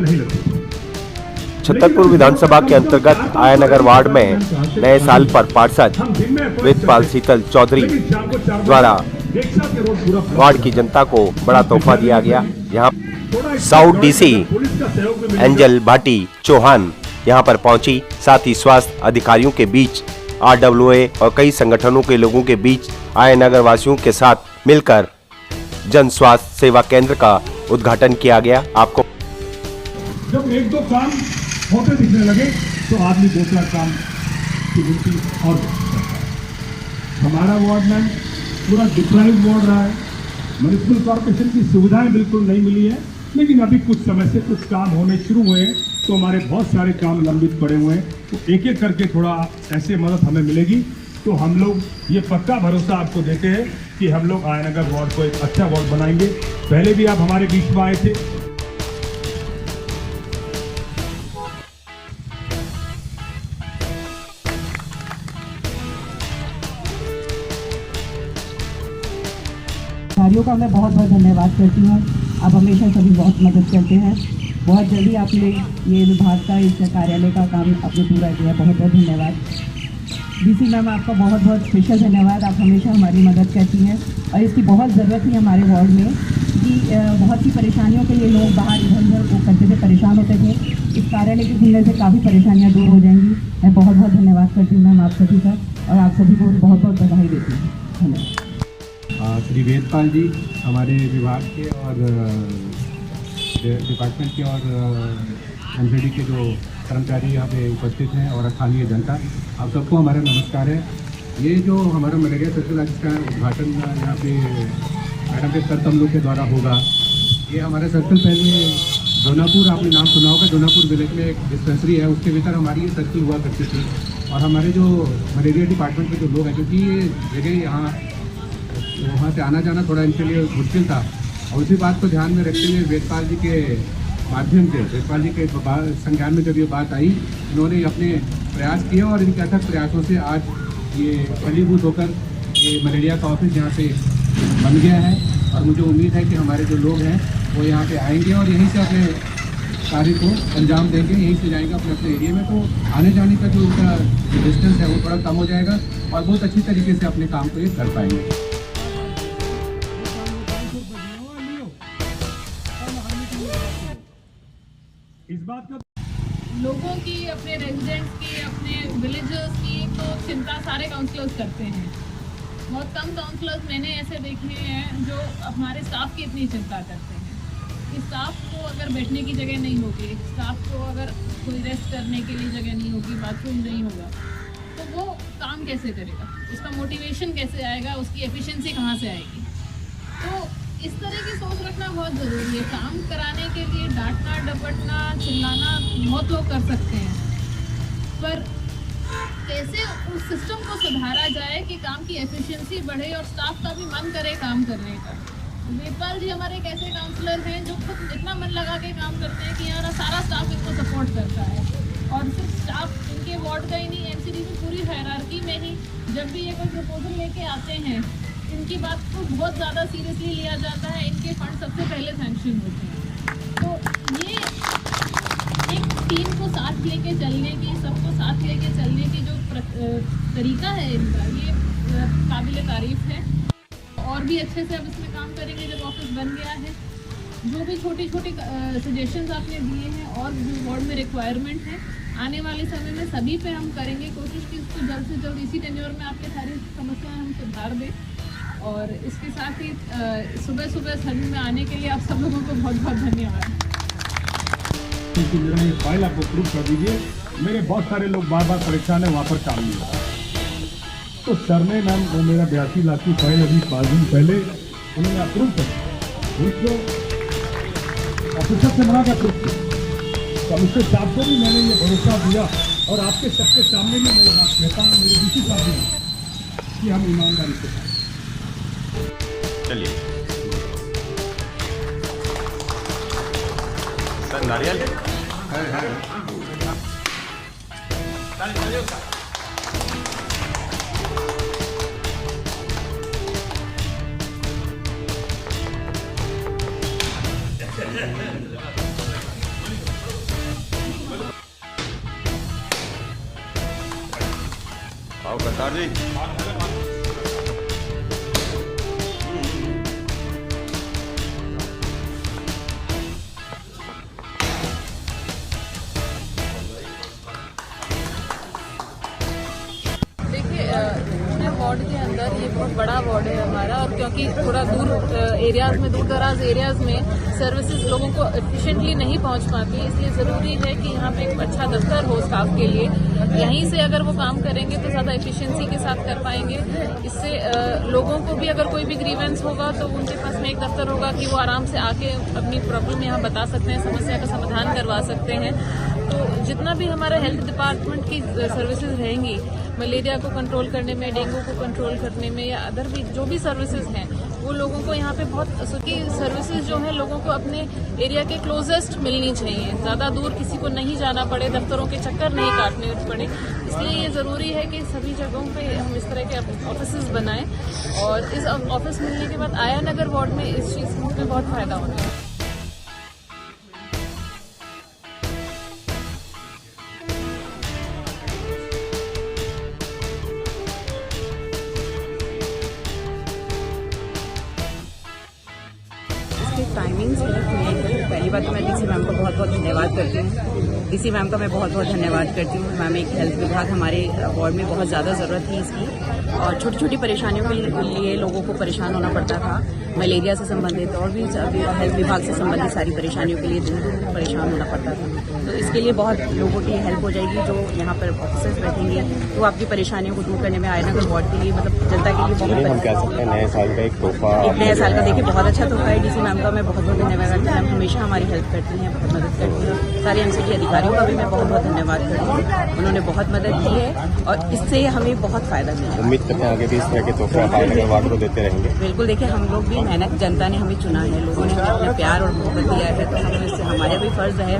नहीं लगती। छतरपुर विधानसभा के अंतर्गत आयानगर वार्ड में नए साल पर पार्षद वेदपाल शीतल चौधरी द्वारा वार्ड की जनता को बड़ा तोहफा दिया गया। यहाँ south DC Angel Bhati Chauhan यहाँ पर पहुंची, साथ ही स्वास्थ्य अधिकारियों के बीच RWA और कई संगठनों के लोगों के बीच आयानगर वासियों के साथ मिलकर जन स्वास्थ्य सेवा केंद्र का उद्घाटन किया गया। आपको जब एक दो काम होते दिखने लगे तो आदमी दूसरा काम की गिनती और करता है। हमारा वार्ड में पूरा डिप्राइव वार्ड रहा है, म्युनिसिपल कॉर्पोरेशन की सुविधाएं बिल्कुल नहीं मिली है, लेकिन अभी कुछ समय से कुछ काम होने शुरू हुए हैं, तो हमारे बहुत सारे काम लंबित पड़े हुए हैं, तो एक एक करके थोड़ा ऐसे मदद हमें मिलेगी। तो हम लोग ये पक्का भरोसा आपको देते हैं कि हम लोग आयानगर वार्ड को एक अच्छा वार्ड बनाएंगे। पहले भी आप हमारे बीच में आए थे। अधिकारियों का मैं बहुत बहुत धन्यवाद करती हूँ। आप हमेशा सभी बहुत मदद करते हैं। बहुत जल्दी आपने ये विभाग का इस कार्यालय का काम आपने पूरा किया, बहुत बहुत धन्यवाद। डीसी मैम आपका बहुत बहुत स्पेशल धन्यवाद। आप हमेशा हमारी मदद करती हैं और इसकी बहुत ज़रूरत थी हमारे वार्ड में कि बहुत सी परेशानियों के लिए लोग बाहर इधर उधर वो करते थे, परेशान होते थे। इस कार्यालय के खुलने से काफ़ी परेशानियाँ दूर हो जाएंगी। मैं बहुत बहुत धन्यवाद करती हूँ मैम आप सभी का, और आप सभी को बहुत बहुत बधाई देती हूँ। धन्यवाद। श्री वेदपाल जी हमारे विभाग के और डिपार्टमेंट के और MCD के जो कर्मचारी यहाँ पे उपस्थित हैं और स्थानीय जनता, आप सबको हमारा नमस्कार है। ये जो हमारा मलेरिया सर्कल का उद्घाटन यहाँ पे मैडम के सर तमलू के द्वारा होगा। ये हमारा सर्कल पहले जोनापुर, आपने नाम सुना होगा, जोनापुर विलेज में एक डिस्पेंसरी है, उसके भीतर हमारी ये सर्कल हुआ करती थी। और हमारे जो मलेरिया डिपार्टमेंट के जो लोग हैं, क्योंकि ये जगह यहाँ वहाँ से आना जाना थोड़ा इनके लिए मुश्किल था, और उसी बात को ध्यान में रखते हुए वेदपाल जी के माध्यम से, वेदपाल जी के संज्ञान में जब ये बात आई, इन्होंने अपने प्रयास किए और इनके अथक प्रयासों से आज ये फलीभूत होकर ये मलेरिया का ऑफिस यहाँ पे बन गया है। और मुझे उम्मीद है कि हमारे जो लोग हैं वो यहाँ पे आएंगे और यहीं से अपने कार्य को अंजाम देंगे, यहीं से जाएंगे अपने अपने एरिया में, तो आने जाने का जो उनका डिस्टेंस है वो थोड़ा कम हो जाएगा और बहुत अच्छी तरीके से अपने काम को ये कर पाएंगे। इस बात का लोगों की, अपने रेजिडेंट्स की, अपने विलेजर्स की तो चिंता सारे काउंसलर्स करते हैं। बहुत कम काउंसलर्स मैंने ऐसे देखे हैं जो हमारे स्टाफ की इतनी चिंता करते हैं कि स्टाफ को अगर बैठने की जगह नहीं होगी, स्टाफ को अगर कोई रेस्ट करने के लिए जगह नहीं होगी, बाथरूम नहीं होगा, तो वो काम कैसे करेगा, उसका मोटिवेशन कैसे आएगा, उसकी एफिशिएंसी कहाँ से आएगी। तो इस तरह की सोच रखना बहुत ज़रूरी है। काम कराने के लिए डांटना, डपटना, चिल्लाना बहुत लोग कर सकते हैं, पर कैसे उस सिस्टम को सुधारा जाए कि काम की एफिशिएंसी बढ़े और स्टाफ का भी मन करे काम करने का। वेदपाल जी हमारे एक ऐसे काउंसलर हैं जो खुद इतना मन लगा के काम करते हैं कि यहाँ सारा स्टाफ इनको सपोर्ट करता है। और सिर्फ स्टाफ इनके वार्ड का ही नहीं, MCD की पूरी हायरार्की में ही जब भी ये कोई प्रपोजल लेके आते हैं, इनकी बात को बहुत ज़्यादा सीरियसली लिया जाता है। इनके फंड सबसे पहले सैंक्शन होते हैं। तो ये एक टीम को साथ लेके चलने की, सबको साथ लेके चलने की जो तरीका है इनका, ये काबिल तारीफ है। और भी अच्छे से अब इसमें काम करेंगे जब ऑफिस बन गया है। जो भी छोटी छोटी सजेशंस आपने दिए हैं और जो वार्ड में रिक्वायरमेंट है, आने वाले समय में सभी पे हम करेंगे कोशिश कि इसको जल्द से जल्द इसी टेन्योर में आपके सारी समस्याएं हम सुधार दें। और इसके साथ ही सुबह सुबह सभी में आने के लिए आप सब लोगों को बहुत बहुत धन्यवाद। मेरा ये फाइल आपको प्रूव कर दीजिए। मेरे बहुत सारे लोग बार बार परेशान है, वहाँ पर काम नहीं होता। तो सर ने मैम वो मेरा 82 लाख की फाइल अभी 5 दिन पहले उन्होंने अप्रूव कर, उसको ऑफिसर से मना कर अप्रूव किया। कमिश्नर साहब को भी मैंने ये भरोसा दिया और आपके सबके सामने भी मैं बात कहता हूँ, मेरे डीसी साहब भी, कि हम ईमानदारी से काम। चलिए सर, नारियल है। देखिए पूरे वार्ड के अंदर ये बहुत बड़ा वार्ड है हमारा, और क्योंकि थोड़ा दूर एरियाज में, दूर दराज एरियाज में सर्विसेज लोगों को एफिशिएंटली नहीं पहुंच पाती, इसलिए ज़रूरी है कि यहाँ पे एक अच्छा दफ्तर हो स्टाफ के लिए। यहीं से अगर वो काम करेंगे तो ज़्यादा एफिशिएंसी के साथ कर पाएंगे। इससे लोगों को भी अगर कोई भी ग्रीवेंस होगा तो उनके पास में एक दफ्तर होगा कि वो आराम से आके अपनी प्रॉब्लम यहाँ बता सकते हैं, समस्या का समाधान करवा सकते हैं। तो जितना भी हमारा हेल्थ डिपार्टमेंट की सर्विसेज रहेंगी, मलेरिया को कंट्रोल करने में, डेंगू को कंट्रोल करने में, या अदर भी जो भी सर्विसेज हैं, वो लोगों को यहाँ पे बहुत, क्योंकि सर्विसेज जो है लोगों को अपने एरिया के क्लोजेस्ट मिलनी चाहिए, ज़्यादा दूर किसी को नहीं जाना पड़े, दफ्तरों के चक्कर नहीं काटने पड़े। इसलिए ये ज़रूरी है कि सभी जगहों पे हम इस तरह के ऑफिसेज बनाएं, और इस ऑफिस मिलने के बाद आया नगर वार्ड में इस चीज़ में बहुत फ़ायदा होना है। टाइमिंग्स है। पहली बात तो मैं डीसी मैम को बहुत बहुत धन्यवाद करती हूँ। डीसी मैम का मैं बहुत बहुत धन्यवाद करती हूँ। मैम एक हेल्थ विभाग हमारे वार्ड में बहुत ज़्यादा ज़रूरत थी इसकी, और छोटी छोटी परेशानियों के लिए लोगों को परेशान होना पड़ता था, मलेरिया से संबंधित और भी हेल्थ विभाग से संबंधित सारी परेशानियों के लिए दिन परेशान होना पड़ता था। तो इसके लिए बहुत लोगों की हेल्प हो जाएगी जो यहाँ पर ऑफिसर्स बैठेंगे, तो आपकी परेशानियों को दूर करने में आयनगर वार्ड के लिए, मतलब जनता के लिए बहुत, हम कह सकते हैं नए साल का एक तोहफा, एक नया साल का देखिए बहुत अच्छा तोहफा है। डीसी मैम का मैं बहुत बहुत धन्यवाद करती हूँ। मैम हमेशा हमारी हेल्प करती हैं, बहुत मदद करती हैं। सारे एमसीडी अधिकारियों का भी मैं बहुत बहुत धन्यवाद करती हूँ, उन्होंने बहुत मदद की है और इससे हमें बहुत फायदा मिला। उम्मीद करते हैं आगे भी इस तरह के तोहफे आयनगर वार्ड को देते रहेंगे। बिल्कुल, देखिए हम लोग भी मेहनत, जनता ने हमें चुना है, लोगों ने अपना प्यार और मोहब्बत दिया है, तो हम इससे हमारा भी फर्ज है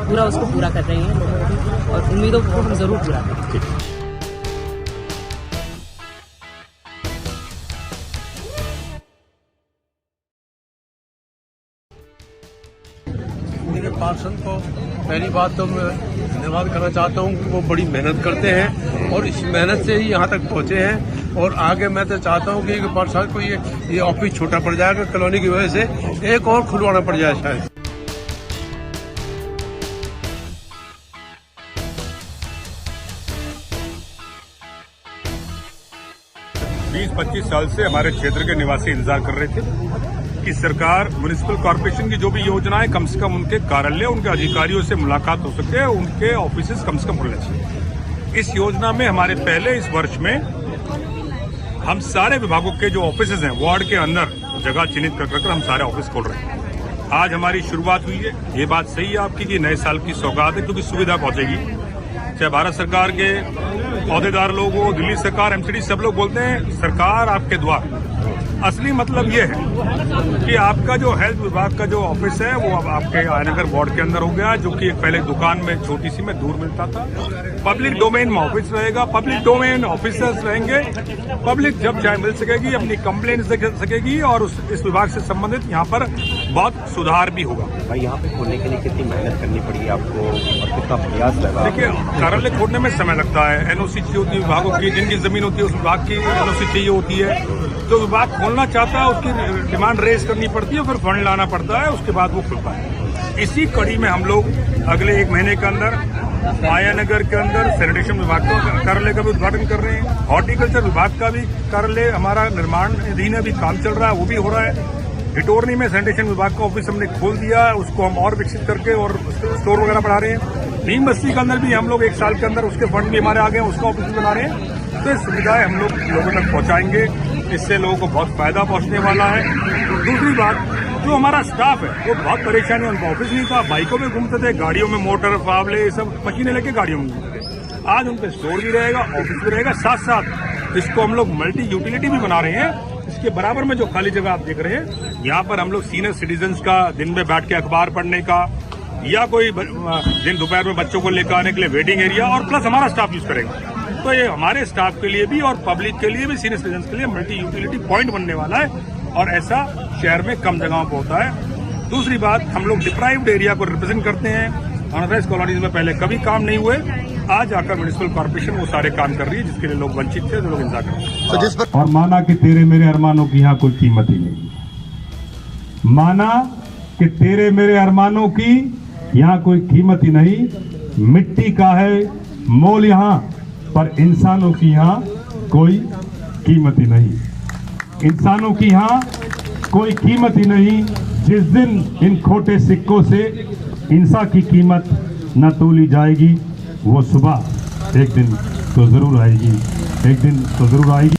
पूरा उसको पूरा कर रहे हैं लोगों की, और उम्मीदों को हम जरूर पूरा करें। मेरे पार्षद को पहली बात तो मैं धन्यवाद करना चाहता हूँ कि वो बड़ी मेहनत करते हैं और इस मेहनत से ही यहाँ तक पहुँचे हैं। और आगे मैं तो चाहता हूँ कि पार्षद को ये ऑफिस छोटा पड़ जाएगा कॉलोनी की वजह से, एक और खुलवाना पड़ जाए शायद। बीस 25 साल से हमारे क्षेत्र के निवासी इंतजार कर रहे थे कि सरकार, म्युनिसिपल कॉर्पोरेशन की जो भी योजनाएं, कम से कम उनके कार्यालय, उनके अधिकारियों से मुलाकात हो सके, उनके ऑफिस कम से कम खुलने चाहिए। इस योजना में हमारे पहले इस वर्ष में हम सारे विभागों के जो ऑफिस हैं वार्ड के अंदर जगह चिन्हित कर हम सारे ऑफिस खोल रहे हैं। आज हमारी शुरुआत हुई है। ये बात सही है आपकी कि नए साल की सौगात है, क्योंकि सुविधा पहुंचेगी। चाहे भारत सरकार के अहदेदार लोग हो, दिल्ली सरकार, एमसीडी, सब लोग बोलते हैं सरकार आपके द्वार। असली मतलब ये है कि आपका जो हेल्थ विभाग का जो ऑफिस है वो अब आपके आयनगर वार्ड के अंदर हो गया, जो कि एक पहले दुकान में छोटी सी में दूर मिलता था। पब्लिक डोमेन में ऑफिस रहेगा, पब्लिक डोमेन ऑफिसर्स रहेंगे, पब्लिक जब चाहे मिल सकेगी, अपनी कंप्लेंट दे सकेगी, और इस विभाग से संबंधित यहाँ पर बहुत सुधार भी होगा। भाई यहाँ पे खोलने के लिए कितनी मेहनत करनी पड़ी आपको और कितना प्रयास लगा? देखिए, कार्यालय खोलने में समय लगता है, एनओसी चाहिए होती है विभागों की, जिनकी जमीन होती है उस विभाग की एनओसी चाहिए होती है। जो विभाग खोलना चाहता है उसकी डिमांड रेज करनी पड़ती है, फिर फंड लाना पड़ता है, उसके बाद वो खुलता है। इसी कड़ी में हम लोग अगले 1 महीने के अंदर आयानगर के अंदर सैनिटेशन विभाग का कार्यालय का भी उद्घाटन कर रहे हैं। हॉर्टिकल्चर विभाग का भी कार्यालय हमारा निर्माण अधीन अभी काम चल रहा है, वो भी हो रहा है। हिटोरनी में सैनिटेशन विभाग का ऑफिस हमने खोल दिया है, उसको हम और विकसित करके और स्टोर वगैरह बढ़ा रहे हैं। नीम बस्ती के अंदर भी हम लोग 1 साल के अंदर उसके फंड भी हमारे आ गए, उसका ऑफिस भी बना रहे हैं। तो ये सुविधाएं हम लोग लोगों तक पहुंचाएंगे, इससे लोगों को बहुत फायदा पहुंचने वाला है। दूसरी बात, जो हमारा स्टाफ है वो बहुत परेशानी, उनका ऑफिस नहीं था, बाइकों में घूमते थे, गाड़ियों में मोटर फावले सब मशीनें लेके गाड़ियों में घूमते थे। आज उनके स्टोर भी रहेगा, ऑफिस भी रहेगा, साथ साथ इसको हम लोग मल्टी यूटिलिटी भी बना रहे हैं। इसके बराबर में जो खाली जगह आप देख रहे हैं, यहाँ पर हम लोग सीनियर सिटीजन्स का दिन में बैठ के अखबार पढ़ने का, या कोई दिन दोपहर में बच्चों को लेकर आने के लिए वेटिंग एरिया, और प्लस हमारा स्टाफ यूज करेगा। तो ये हमारे स्टाफ के लिए भी और पब्लिक के लिए भी, सीनियर सिटीजन्स के लिए मल्टी यूटिलिटी पॉइंट बनने वाला है, और ऐसा शहर में कम जगहों पर होता है। दूसरी बात, हम लोग डिप्राइव्ड एरिया को रिप्रेजेंट करते हैं। अनऑथराइज्ड कॉलोनीज में पहले कभी काम नहीं हुए, आज आकर म्युनिसिपल कॉर्पोरेशन वो सारे काम कर रही है जिसके लिए लोग वंचित थे, जो लोग इंतजार कर रहे थे। और माना कि तेरे मेरे अरमानों की यहाँ कोई कीमत ही नहीं, माना कि तेरे मेरे अरमानों की यहाँ कोई कीमत ही नहीं। मिट्टी का है मोल यहाँ, पर इंसानों की यहाँ कोई कीमत ही नहीं। इंसानों की यहाँ कोई कीमत ही नहीं। जिस दिन इन खोटे सिक्कों से इंसान की कीमत न तोली जाएगी, वो सुबह एक दिन तो जरूर आएगी, एक दिन तो जरूर आएगी।